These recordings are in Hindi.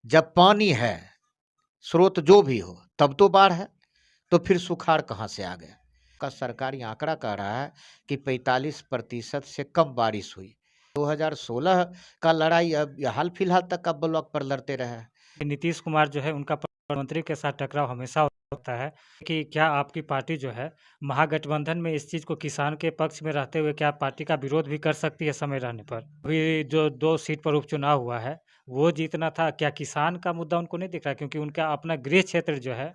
जब पानी है, स्रोत जो भी हो, तब तो बाढ़ है, तो फिर सुखाड़ कहाँ से आ गया? का सरकारी आंकड़ा कह रहा है कि 45% से कम बारिश हुई। 2016 का लड़ाई अब हाल-फिलहाल तक आप ब्लॉक पर लड़ते रहे हैं। नीतीश कुमार जो है उनका प्रधानमंत्री के साथ टकराव हमेशा होता है कि क्या आपकी पार्टी जो है महागठबंधन में इस चीज़ को किसान के पक्ष में रहते हुए क्या पार्टी का विरोध भी कर सकती है समय रहने पर? अभी जो 2 सीट पर उपचुनाव हुआ है, वो जीतना था, क्या किसान का मुद्दा उनको नहीं दिख रहा? क्योंकि उनका अपना गृह क्षेत्र जो है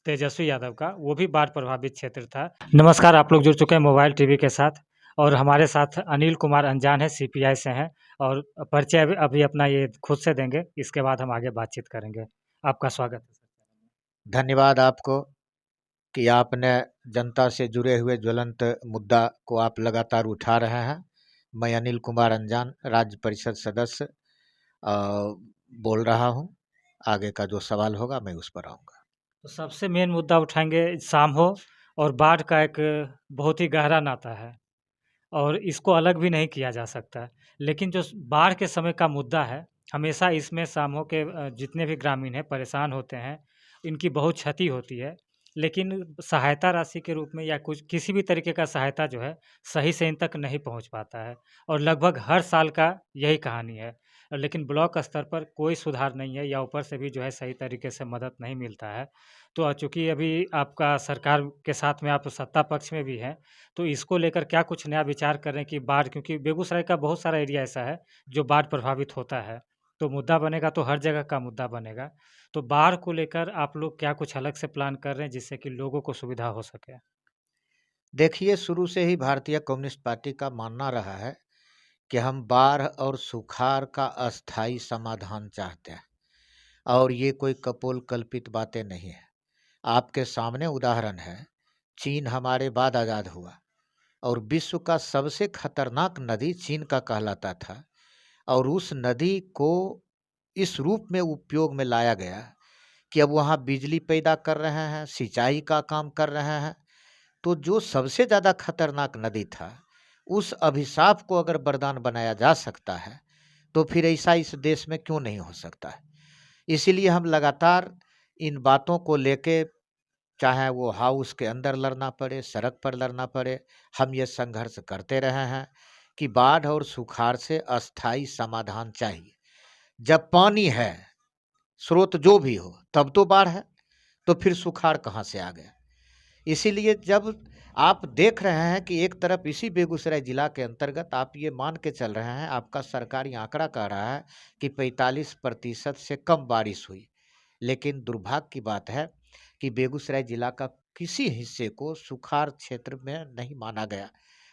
तेजस्वी यादव का, वो भी बाढ़ प्रभावित क्षेत्र था। नमस्कार, आप लोग जुड़ चुके हैं मोबाइल टीवी के साथ और हमारे साथ अनिल कुमार अंजान हैं, सीपीआई से हैं और परिचय अभी अभी अपना ये खुद से देंगे, इसके बाद हम आगे बातचीत करेंगे। आपका स्वागत है सर। धन्यवाद आपको कि आपने जनता से जुड़े हुए ज्वलंत मुद्दा को आप लगातार उठा रहे हैं। मैं अनिल कुमार अंजान, राज्य परिषद सदस्य बोल रहा हूँ। आगे का जो सवाल होगा मैं उस पर आऊँगा। तो सबसे मेन मुद्दा उठाएँगे सामहो और बाढ़ का एक बहुत ही गहरा नाता है और इसको अलग भी नहीं किया जा सकता। लेकिन जो बाढ़ के समय का मुद्दा है, हमेशा इसमें सामहो के जितने भी ग्रामीण हैं परेशान होते हैं, इनकी बहुत क्षति होती है। लेकिन सहायता राशि के रूप में या कुछ किसी भी तरीके का सहायता जो है, सही से इन तक नहीं पहुँच पाता है और लगभग हर साल का यही कहानी है। लेकिन ब्लॉक स्तर पर कोई सुधार नहीं है या ऊपर से भी जो है सही तरीके से मदद नहीं मिलता है। तो चूँकि अभी आपका सरकार के साथ में आप सत्ता पक्ष में भी हैं, तो इसको लेकर क्या कुछ नया विचार कर रहे हैं कि बाढ़, क्योंकि बेगूसराय का बहुत सारा एरिया ऐसा है जो बाढ़ प्रभावित होता है, तो मुद्दा बनेगा तो हर जगह का मुद्दा बनेगा। तो बाढ़ को लेकर आप लोग क्या कुछ अलग से प्लान कर रहे हैं जिससे कि लोगों को सुविधा हो सके? देखिए, शुरू से ही भारतीय कम्युनिस्ट पार्टी का मानना रहा है कि हम बाढ़ और सुखाड़ का अस्थायी समाधान चाहते हैं और ये कोई कपोल कल्पित बातें नहीं है। आपके सामने उदाहरण है, चीन हमारे बाद आज़ाद हुआ और विश्व का सबसे खतरनाक नदी चीन का कहलाता था और उस नदी को इस रूप में उपयोग में लाया गया कि अब वहाँ बिजली पैदा कर रहे हैं, सिंचाई का काम कर रहे हैं। तो जो सबसे ज़्यादा खतरनाक नदी था, उस अभिशाप को अगर वरदान बनाया जा सकता है, तो फिर ऐसा इस देश में क्यों नहीं हो सकता है? इसीलिए हम लगातार इन बातों को लेके, चाहे वो हाउस के अंदर लड़ना पड़े, सड़क पर लड़ना पड़े, हम ये संघर्ष करते रहे हैं कि बाढ़ और सुखाड़ से अस्थायी समाधान चाहिए। जब पानी है, स्रोत जो भी हो, तब तो बाढ़ है, तो फिर सुखाड़ कहाँ से आ गया? इसीलिए जब आप देख रहे हैं कि एक तरफ इसी बेगूसराय जिला के अंतर्गत आप ये मान के चल रहे हैं, आपका सरकारी आंकड़ा कह रहा है कि 45% से कम बारिश हुई। लेकिन दुर्भाग्य की बात है कि बेगूसराय जिला का किसी हिस्से को सुखाड़ क्षेत्र में नहीं माना गया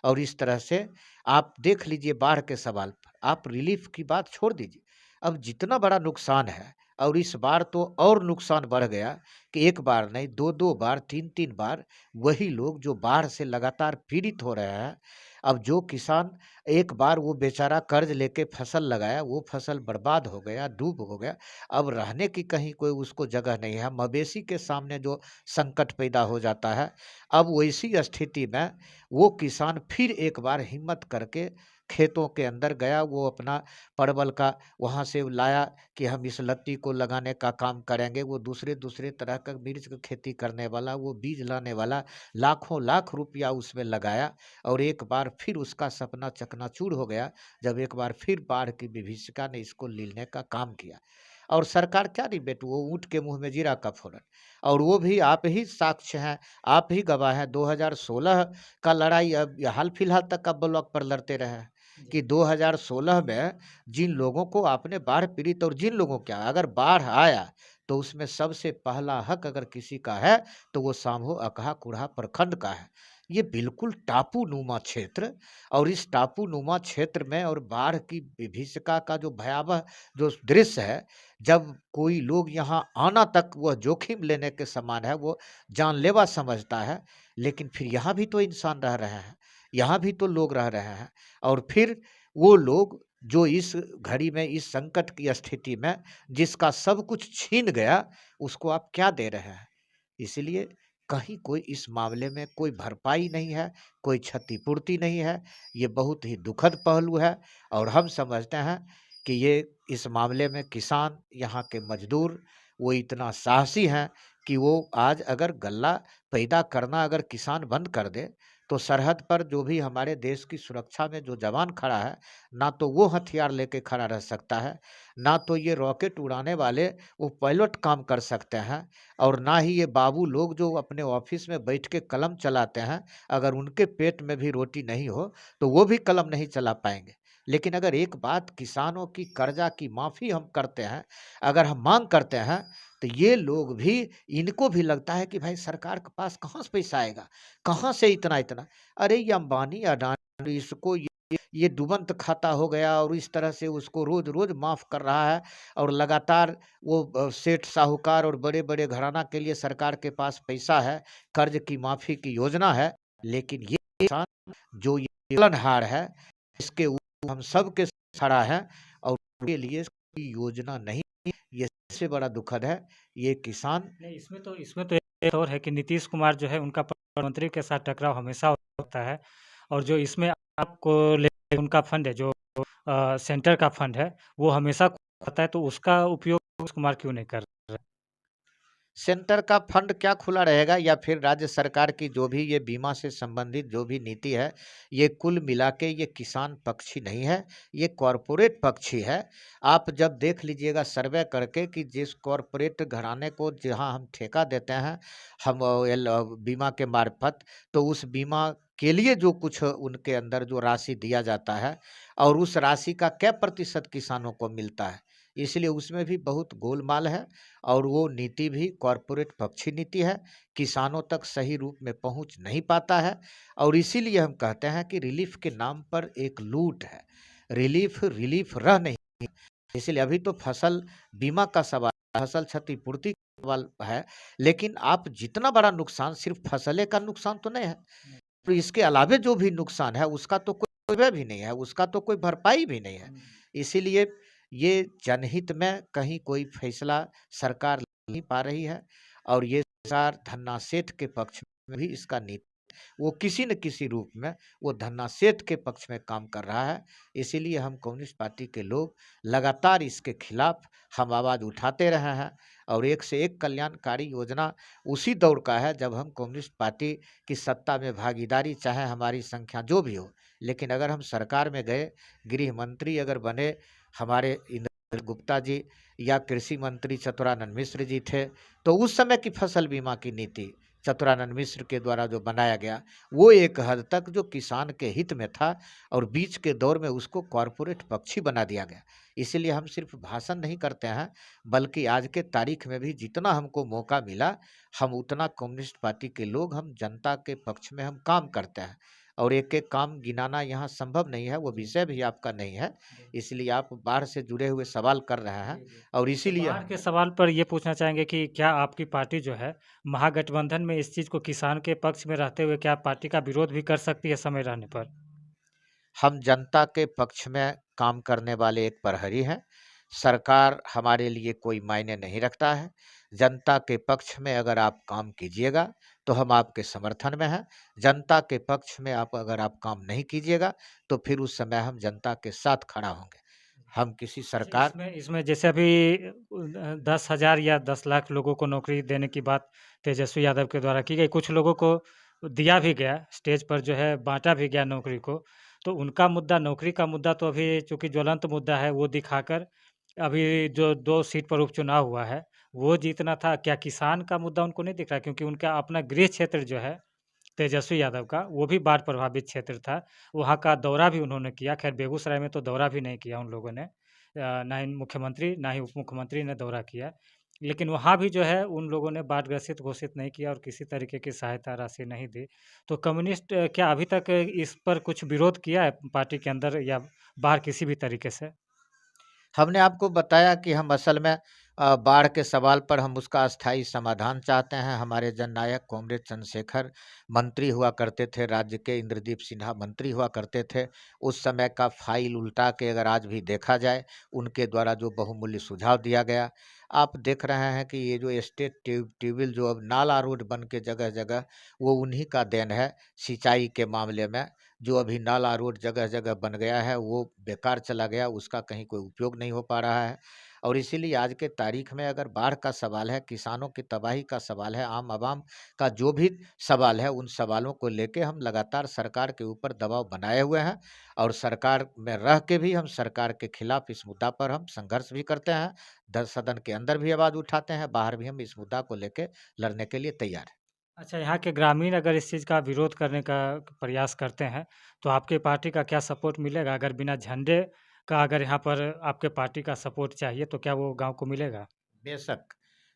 और इस तरह से आप देख लीजिए बाढ़ के सवाल पर, आप रिलीफ की बात छोड़ दीजिए। अब जितना बड़ा नुकसान है और इस बार तो और नुकसान बढ़ गया कि एक बार नहीं, 2-2 बार, 3-3 बार वही लोग जो बाढ़ से लगातार पीड़ित हो रहे हैं। अब जो किसान एक बार वो बेचारा कर्ज लेके फसल लगाया, वो फसल बर्बाद हो गया, डूब हो गया। अब रहने की कहीं कोई उसको जगह नहीं है। मवेशी के सामने जो संकट पैदा हो जाता है, अब वैसी स्थिति में वो किसान फिर एक बार हिम्मत करके खेतों के अंदर गया, वो अपना परवल का वहाँ से लाया कि हम इस लत्ती को लगाने का काम करेंगे। वो दूसरे-दूसरे तरह का मिर्च की खेती करने वाला, वो बीज लाने वाला, लाखों लाख रुपया उसमें लगाया और एक बार फिर उसका सपना चकनाचूर हो गया, जब एक बार फिर बाढ़ की विभीषिका ने इसको लीलने का काम किया। और सरकार क्या नहीं बेटू, वो ऊँट के मुँह में जीरा का फोड़न। और वो भी आप ही साक्ष्य हैं, आप ही गवाह हैं। 2016 का लड़ाई अब हाल-फिलहाल तक आप ब्लॉक पर लड़ते रहे हैं कि 2016 में जिन लोगों को आपने बाढ़ पीड़ित और जिन लोगों क्या अगर बाढ़ आया, तो उसमें सबसे पहला हक अगर किसी का है, तो वो सामहो अकहा कुढ़ा प्रखंड का है। ये बिल्कुल टापू-नुमा क्षेत्र और इस टापू-नुमा क्षेत्र में और बाढ़ की विभीषिका का जो भयावह जो दृश्य है, जब कोई लोग यहाँ आना तक वह जोखिम लेने के समान है, वो जानलेवा समझता है। लेकिन फिर यहाँ भी तो इंसान रह रहे हैं, यहाँ भी तो लोग रह रहे हैं और फिर वो लोग जो इस घड़ी में, इस संकट की स्थिति में जिसका सब कुछ छीन गया, उसको आप क्या दे रहे हैं? इसलिए कहीं कोई इस मामले में कोई भरपाई नहीं है, कोई क्षतिपूर्ति नहीं है। ये बहुत ही दुखद पहलू है और हम समझते हैं कि ये इस मामले में किसान, यहाँ के मज़दूर, वो इतना साहसी हैं कि वो आज अगर गल्ला पैदा करना अगर किसान बंद कर दे, तो सरहद पर जो भी हमारे देश की सुरक्षा में जो जवान खड़ा है, ना तो वो हथियार लेके खड़ा रह सकता है, ना तो ये रॉकेट उड़ाने वाले वो पायलट काम कर सकते हैं, और ना ही ये बाबू लोग जो अपने ऑफिस में बैठ के कलम चलाते हैं, अगर उनके पेट में भी रोटी नहीं हो, तो वो भी कलम नहीं चला पाएँगे। लेकिन अगर एक बात किसानों की कर्जा की माफ़ी हम करते हैं, अगर हम माँग करते हैं, तो ये लोग भी, इनको भी लगता है कि भाई सरकार के पास कहाँ से पैसा आएगा? कहाँ से इतना-इतना? अरे ये अंबानी, अडानी, इसको ये डूबंत खाता हो गया और इस तरह से उसको रोज़-रोज़ माफ़ कर रहा है, और लगातार वो सेठ साहूकार और बड़े-बड़े घराना के लिए सरकार के पास पैसा है, कर्ज की माफ़ी की योजना है, लेकिन ये किसान जो ये पालनहार है, इसके ऊपर हम सब के खड़ा है, और उनके लिए कोई योजना नहीं, ये सबसे बड़ा दुखद है। ये किसान नहीं, इसमें तो एक और है कि नीतीश कुमार जो है उनका प्रधानमंत्री के साथ टकराव हमेशा होता है, और जो इसमें आपको ले उनका फंड है जो सेंटर का फंड है, वो हमेशा होता है, तो उसका उपयोग नीतीश कुमार क्यों नहीं कर रहे हैं? सेंटर का फंड क्या खुला रहेगा, या फिर राज्य सरकार की जो भी ये बीमा से संबंधित जो भी नीति है, ये कुल मिला के ये किसान पक्षी नहीं है, ये कॉरपोरेट पक्षी है। आप जब देख लीजिएगा सर्वे करके कि जिस कॉरपोरेट घराने को जहाँ हम ठेका देते हैं, हम बीमा के मार्फत, तो उस बीमा के लिए जो कुछ उनके अंदर जो राशि दिया जाता है, और उस राशि का क्या प्रतिशत किसानों को मिलता है, इसलिए उसमें भी बहुत गोलमाल है, और वो नीति भी कॉरपोरेट पक्षी नीति है, किसानों तक सही रूप में पहुँच नहीं पाता है, और इसीलिए हम कहते हैं कि रिलीफ के नाम पर एक लूट है। रिलीफ, रिलीफ रह नहीं, इसलिए अभी तो फसल बीमा का सवाल, फसल क्षतिपूर्ति का सवाल है, लेकिन आप जितना बड़ा नुकसान, सिर्फ फसलें का नुकसान तो नहीं है, तो इसके अलावे जो भी नुकसान है उसका तो कोई वह भी नहीं है, उसका तो कोई भरपाई भी नहीं है। इसीलिए ये जनहित में कहीं कोई फैसला सरकार नहीं पा रही है, और ये सरकार धन्ना सेठ के पक्ष में भी इसका नीति, वो किसी न किसी रूप में वो धन्ना सेठ के पक्ष में काम कर रहा है। इसीलिए हम कम्युनिस्ट पार्टी के लोग लगातार इसके खिलाफ हम आवाज़ उठाते रहे हैं, और एक से एक कल्याणकारी योजना उसी दौर का है जब हम कम्युनिस्ट पार्टी की सत्ता में भागीदारी, चाहे हमारी संख्या जो भी हो, लेकिन अगर हम सरकार में गए, गृह मंत्री अगर बने हमारे इंद्र गुप्ता जी, या कृषि मंत्री चतुरानंद मिश्र जी थे, तो उस समय की फसल बीमा की नीति चतुरानंद मिश्र के द्वारा जो बनाया गया, वो एक हद तक जो किसान के हित में था, और बीच के दौर में उसको कॉरपोरेट पक्षी बना दिया गया। इसीलिए हम सिर्फ भाषण नहीं करते हैं, बल्कि आज के तारीख में भी जितना हमको मौका मिला, हम उतना कम्युनिस्ट पार्टी के लोग, हम जनता के पक्ष में हम काम करते हैं, और एक-एक काम गिनाना यहाँ संभव नहीं है, वो जी, विषय भी आपका नहीं है। जी। इसलिए आप बाढ़ से जुड़े हुए सवाल कर रहे हैं, जी, जी। और तो इसीलिए बाढ़ हम के सवाल पर ये पूछना चाहेंगे कि क्या आपकी पार्टी जो है, महागठबंधन में इस चीज़ को किसान के पक्ष में रहते हुए क्या पार्टी का विरोध भी कर सकती है समय रहने पर? हम जनता के पक्ष में काम करने वाले एक प्रहरी हैं। सरकार हमारे लिए कोई मायने नहीं रखता है। जनता के पक्ष में अगर आप काम कीजिएगा, तो हम आपके समर्थन में हैं। जनता के पक्ष में अगर आप काम नहीं कीजिएगा, तो फिर उस समय हम जनता के साथ खड़ा होंगे। हम किसी अच्छा, सरकार इसमें इसमें जैसे अभी 10,000 या 10 लाख लोगों को नौकरी देने की बात तेजस्वी यादव के द्वारा की गई। कुछ लोगों को दिया भी गया, स्टेज पर जो है बाँटा भी गया नौकरी को। तो उनका मुद्दा, नौकरी का मुद्दा तो अभी चूँकि ज्वलंत मुद्दा है, वो दिखाकर अभी जो 2 सीट पर उपचुनाव हुआ है, वो जीतना था। क्या किसान का मुद्दा उनको नहीं दिख रहा? क्योंकि उनका अपना गृह क्षेत्र जो है तेजस्वी यादव का, वो भी बाढ़ प्रभावित क्षेत्र था। वहाँ का दौरा भी उन्होंने किया। ख़ैर बेगूसराय में तो दौरा भी नहीं किया उन लोगों ने। ना ही मुख्यमंत्री, ना ही उप मुख्यमंत्री ने दौरा किया। लेकिन वहाँ भी जो है उन लोगों ने बाढ़ ग्रसित घोषित नहीं किया और किसी तरीके की सहायता राशि नहीं दी। तो कम्युनिस्ट क्या अभी तक इस पर कुछ विरोध किया है पार्टी के अंदर या बाहर किसी भी तरीके से? हमने आपको बताया कि हम असल में बाढ़ के सवाल पर हम उसका अस्थायी समाधान चाहते हैं। हमारे जननायक कॉमरेड चंद्रशेखर मंत्री हुआ करते थे, राज्य के इंद्रदीप सिन्हा मंत्री हुआ करते थे। उस समय का फाइल उल्टा के अगर आज भी देखा जाए, उनके द्वारा जो बहुमूल्य सुझाव दिया गया, आप देख रहे हैं कि ये जो स्टेट ट्यूबवेल जो अब नाला रोड बन के जगह-जगह, वो उन्हीं का देन है सिंचाई के मामले में। जो अभी नाला रोड जगह-जगह बन गया है, वो बेकार चला गया, उसका कहीं कोई उपयोग नहीं हो पा रहा है। और इसीलिए आज के तारीख में अगर बाढ़ का सवाल है, किसानों की तबाही का सवाल है, आम आवाम का जो भी सवाल है, उन सवालों को लेके हम लगातार सरकार के ऊपर दबाव बनाए हुए हैं और सरकार में रह के भी हम सरकार के खिलाफ इस मुद्दा पर हम संघर्ष भी करते हैं। सदन के अंदर भी आवाज़ उठाते हैं, बाहर भी हम इस मुद्दा को लेके लड़ने के लिए तैयार हैं। अच्छा, यहाँ के ग्रामीण अगर इस चीज़ का विरोध करने का प्रयास करते हैं, तो आपकी पार्टी का क्या सपोर्ट मिलेगा? अगर बिना झंडे का अगर यहाँ पर आपके पार्टी का सपोर्ट चाहिए, तो क्या वो गाँव को मिलेगा? बेशक,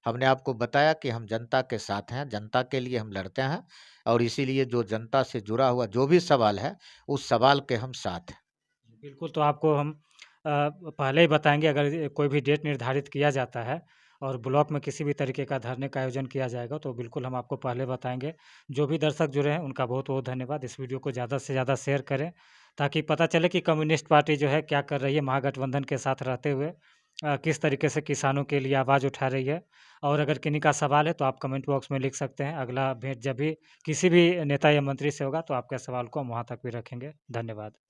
हमने आपको बताया कि हम जनता के साथ हैं, जनता के लिए हम लड़ते हैं और इसीलिए जो जनता से जुड़ा हुआ जो भी सवाल है, उस सवाल के हम साथ हैं। बिल्कुल, तो आपको हम पहले ही बताएँगे अगर कोई भी डेट निर्धारित किया जाता है और ब्लॉक में किसी भी तरीके का धरने का आयोजन किया जाएगा, तो बिल्कुल हम आपको पहले बताएँगे। जो भी दर्शक जुड़े हैं, उनका बहुत-बहुत धन्यवाद। इस वीडियो को ज़्यादा से ज़्यादा शेयर करें, ताकि पता चले कि कम्युनिस्ट पार्टी जो है क्या कर रही है महागठबंधन के साथ रहते हुए। किस तरीके से किसानों के लिए आवाज़ उठा रही है। और अगर किन्हीं का सवाल है, तो आप कमेंट बॉक्स में लिख सकते हैं। अगला भेंट जब भी किसी भी नेता या मंत्री से होगा, तो आपके सवाल को हम वहाँ तक भी रखेंगे। धन्यवाद।